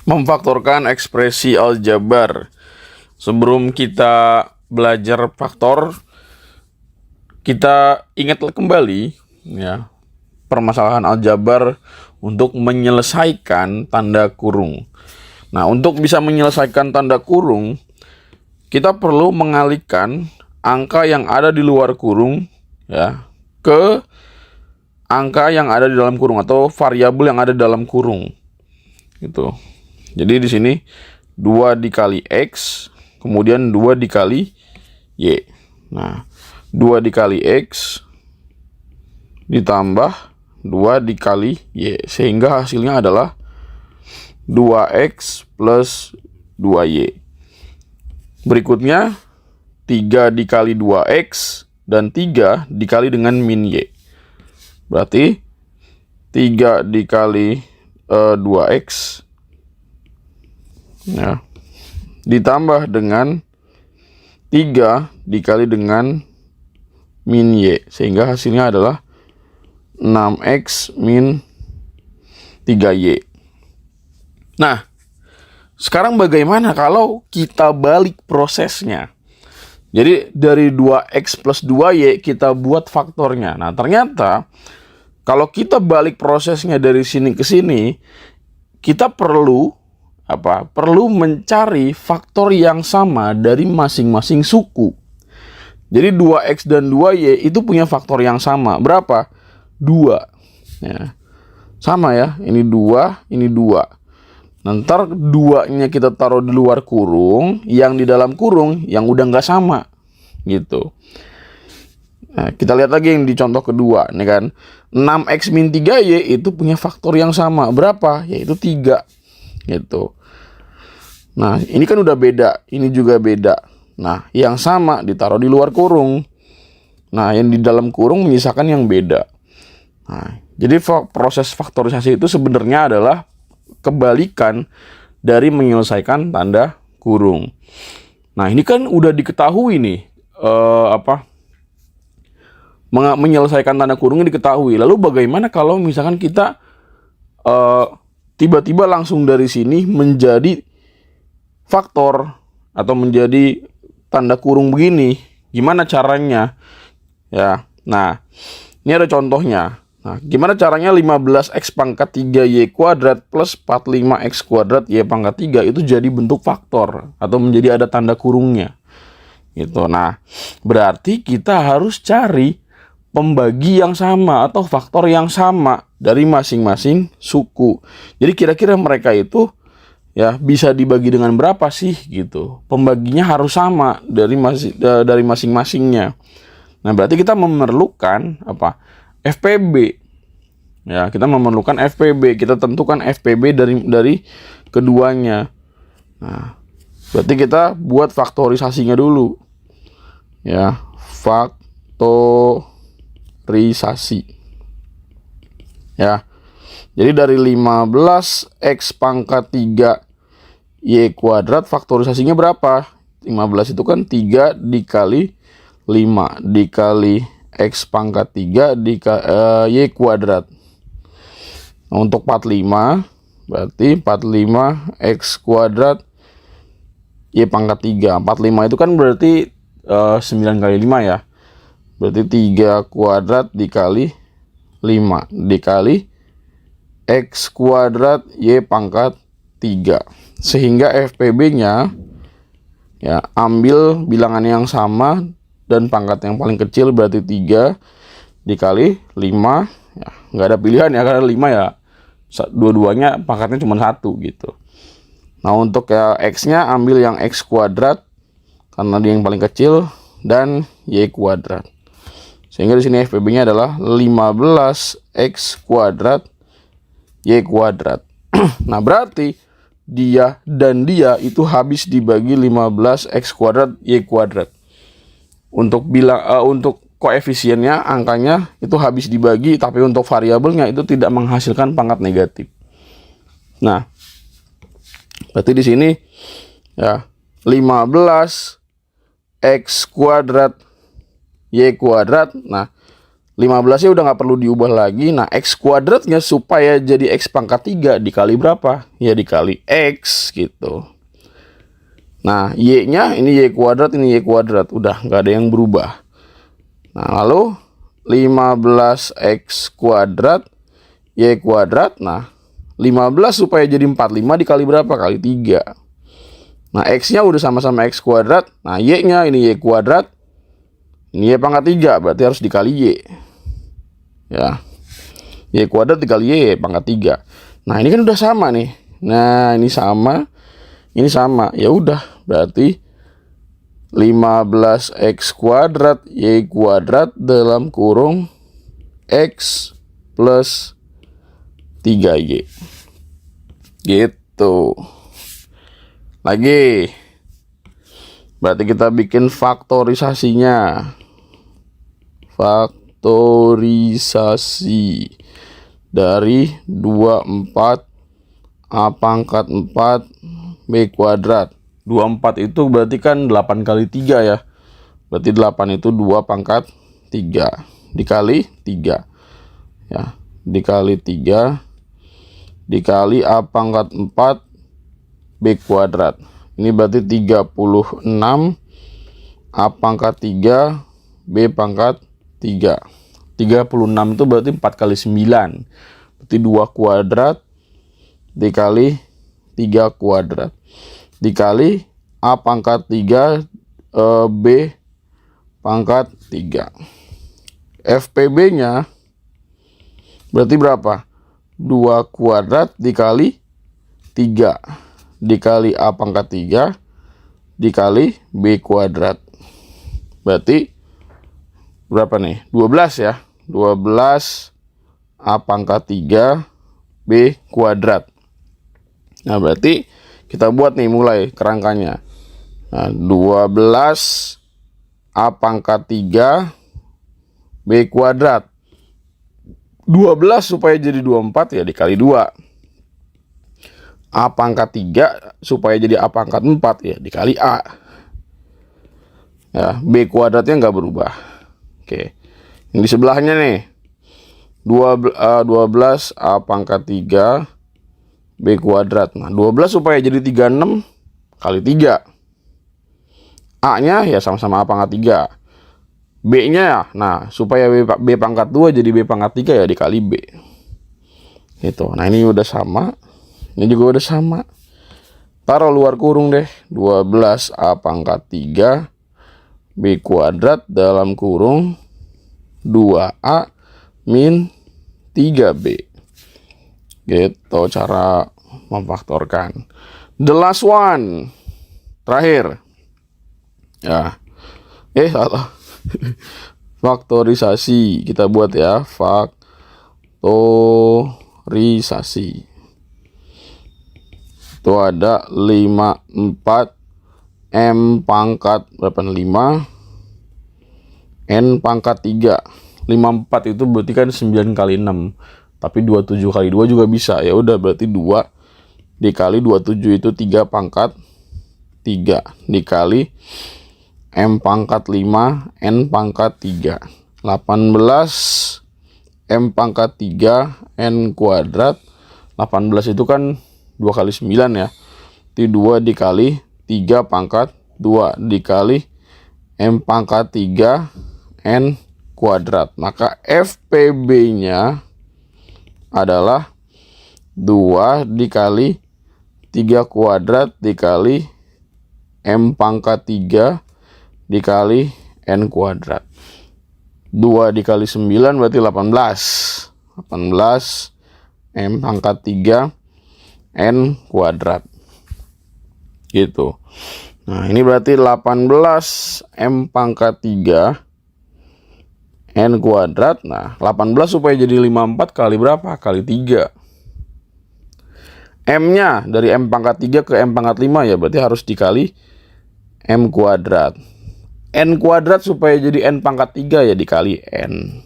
Memfaktorkan ekspresi aljabar. Sebelum kita belajar faktor, kita ingat kembali ya permasalahan aljabar untuk menyelesaikan tanda kurung. Nah, untuk bisa menyelesaikan tanda kurung, kita perlu mengalihkan angka yang ada di luar kurung ya ke angka yang ada di dalam kurung atau variabel yang ada di dalam kurung. Gitu. Jadi di sini 2 dikali X, kemudian 2 dikali Y. Nah, 2 dikali X ditambah 2 dikali Y. Sehingga hasilnya adalah 2X plus 2Y. Berikutnya 3 dikali 2X dan 3 dikali dengan min Y. Berarti 3 dikali 2X ya, ditambah dengan 3 dikali dengan min Y, sehingga hasilnya adalah 6X min 3Y. Nah, sekarang bagaimana kalau kita balik prosesnya? Jadi dari 2X plus 2Y kita buat faktornya. Nah, ternyata kalau kita balik prosesnya dari sini ke sini, kita perlu perlu mencari faktor yang sama dari masing-masing suku. Jadi 2X dan 2Y itu punya faktor yang sama. Berapa? 2. Ya. Sama ya, ini 2, ini 2. Nanti 2-nya kita taruh di luar kurung, yang di dalam kurung yang udah nggak sama. Gitu. Nah, kita lihat lagi yang di contoh kedua. Nih kan, 6X min 3Y itu punya faktor yang sama. Berapa? Yaitu 3. Gitu. Nah, ini kan udah beda, ini juga beda. Nah, yang sama ditaruh di luar kurung. Nah, yang di dalam kurung menyisakan yang beda. Nah, jadi proses faktorisasi itu sebenarnya adalah kebalikan dari menyelesaikan tanda kurung. Nah, ini kan udah diketahui nih, menyelesaikan tanda kurungnya diketahui. Lalu bagaimana kalau misalkan kita tiba-tiba langsung dari sini menjadi faktor atau menjadi tanda kurung begini, gimana caranya? Ya, nah ini ada contohnya. Nah, gimana caranya 15X pangkat 3Y kuadrat plus 45X kuadrat Y pangkat 3 itu jadi bentuk faktor atau menjadi ada tanda kurungnya. Gitu. Nah, berarti kita harus cari pembagi yang sama atau faktor yang sama dari masing-masing suku. Jadi kira-kira mereka itu ya bisa dibagi dengan berapa sih gitu. Pembaginya harus sama dari masing-masingnya. Nah, berarti kita memerlukan FPB. Ya, kita memerlukan FPB. Kita tentukan FPB dari keduanya. Nah, berarti kita buat faktorisasinya dulu. Ya, faktorisasi. Ya. Jadi dari 15X pangkat 3Y kuadrat faktorisasinya berapa? 15 itu kan 3 dikali 5 dikali X pangkat 3 dikali Y kuadrat. Nah, untuk 45 berarti 45X kuadrat Y pangkat 3. 45 itu kan berarti 9 kali 5 ya. Berarti 3 kuadrat dikali 5 dikali X kuadrat Y pangkat 3. Sehingga FPB-nya ya ambil bilangan yang sama dan pangkat yang paling kecil berarti 3 dikali 5. Ya, nggak ada pilihan ya karena 5 ya dua-duanya pangkatnya cuma 1 gitu. Nah, untuk ya X-nya ambil yang X kuadrat karena dia yang paling kecil dan Y kuadrat. Sehingga di sini FPB-nya adalah 15X kuadrat Y kuadrat. Nah, berarti dia dan dia itu habis dibagi 15X kuadrat Y kuadrat. Untuk untuk koefisiennya, angkanya itu habis dibagi, tapi untuk variabelnya itu tidak menghasilkan pangkat negatif. Nah, berarti di sini ya 15X kuadrat Y kuadrat. Nah, 15-nya udah nggak perlu diubah lagi. Nah, X kuadratnya supaya jadi X pangkat 3 dikali berapa? Ya dikali X gitu. Nah, Y-nya ini Y kuadrat, ini Y kuadrat. Udah nggak ada yang berubah. Nah, lalu 15X kuadrat Y kuadrat. Nah, 15 supaya jadi 45 dikali berapa? Kali 3. Nah, X-nya udah sama-sama X kuadrat. Nah, Y-nya ini Y kuadrat. Ini Y pangkat 3, berarti harus dikali Y. Ya, Y kuadrat dikali Y pangkat 3. Nah, ini kan udah sama nih. Nah, ini sama. Ini sama. Ya udah, berarti 15X kuadrat Y kuadrat dalam kurung X plus 3Y. Gitu. Lagi. Berarti kita bikin faktorisasinya. Faktorisasi dari 24 A pangkat 4 B kuadrat. 24 itu berarti kan 8 kali 3 ya. Berarti 8 itu 2 pangkat 3 dikali 3. Ya, dikali 3 dikali A pangkat 4 B kuadrat. Ini berarti 36 A pangkat 3 B pangkat 3. 36 itu berarti 4 kali 9. Berarti 2 kuadrat dikali 3 kuadrat. Dikali A pangkat 3 B pangkat 3. FPB-nya berarti berapa? 2 kuadrat dikali 3. Dikali A pangkat 3 dikali B kuadrat. Berarti berapa nih? 12 ya. 12 A pangkat 3 B kuadrat. Nah, berarti kita buat nih mulai kerangkanya. Nah, 12 A pangkat 3 B kuadrat. 12 supaya jadi 24 ya dikali 2. A pangkat 3 supaya jadi A pangkat 4 ya dikali A. Ya, B kuadratnya nggak berubah. Oke. Yang di sebelahnya nih. 12 A pangkat 3 B kuadrat. Nah, 12 supaya jadi 36 kali 3. A-nya ya sama-sama A pangkat 3. B-nya ya, nah supaya B pangkat 2 jadi B pangkat 3 ya dikali B. Gitu. Nah, ini udah sama. Ini juga udah sama. Taruh luar kurung deh. 12 A pangkat 3 B kuadrat dalam kurung 2A min 3B. Gitu cara memfaktorkan. The last one. Terakhir. Ya. Salah. Faktorisasi. Kita buat ya. Faktorisasi. Itu ada 54 M pangkat berapa? 5 N pangkat 3. 54 itu berarti kan 9 kali 6. Tapi 27 kali 2 juga bisa. Ya udah berarti 2 dikali 27 itu 3 pangkat 3 dikali M pangkat 5 N pangkat 3. 18 M pangkat 3 N kuadrat. 18 itu kan 2 kali 9 ya. Itu 2 dikali 3 pangkat 2 dikali M pangkat 3 N kuadrat. Maka FPB-nya adalah 2 dikali 3 kuadrat dikali M pangkat 3 dikali N kuadrat. 2 dikali 9 berarti 18. 18 M pangkat 3 N kuadrat. Gitu. Nah, ini berarti 18 M pangkat 3 N kuadrat. Nah, 18 supaya jadi 54 kali berapa? Kali 3. M-nya dari M pangkat 3 ke M pangkat 5 ya berarti harus dikali M kuadrat. N kuadrat supaya jadi N pangkat 3 ya dikali N.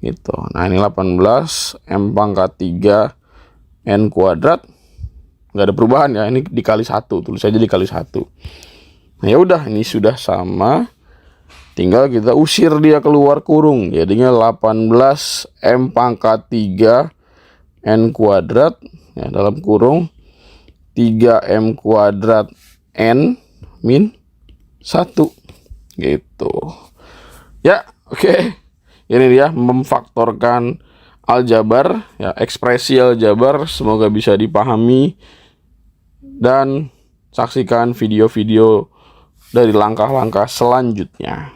Gitu. Nah, ini 18 M pangkat 3 N kuadrat. Nggak ada perubahan ya, ini dikali 1, tulis aja dikali 1. Nah, ya udah, ini sudah sama. tinggal kita usir dia keluar kurung, jadinya 18 M pangkat 3 N kuadrat ya, dalam kurung 3M kuadrat N min 1 gitu ya. Oke, ini dia memfaktorkan aljabar ya, ekspresi aljabar. Semoga bisa dipahami dan saksikan video-video dari langkah-langkah selanjutnya.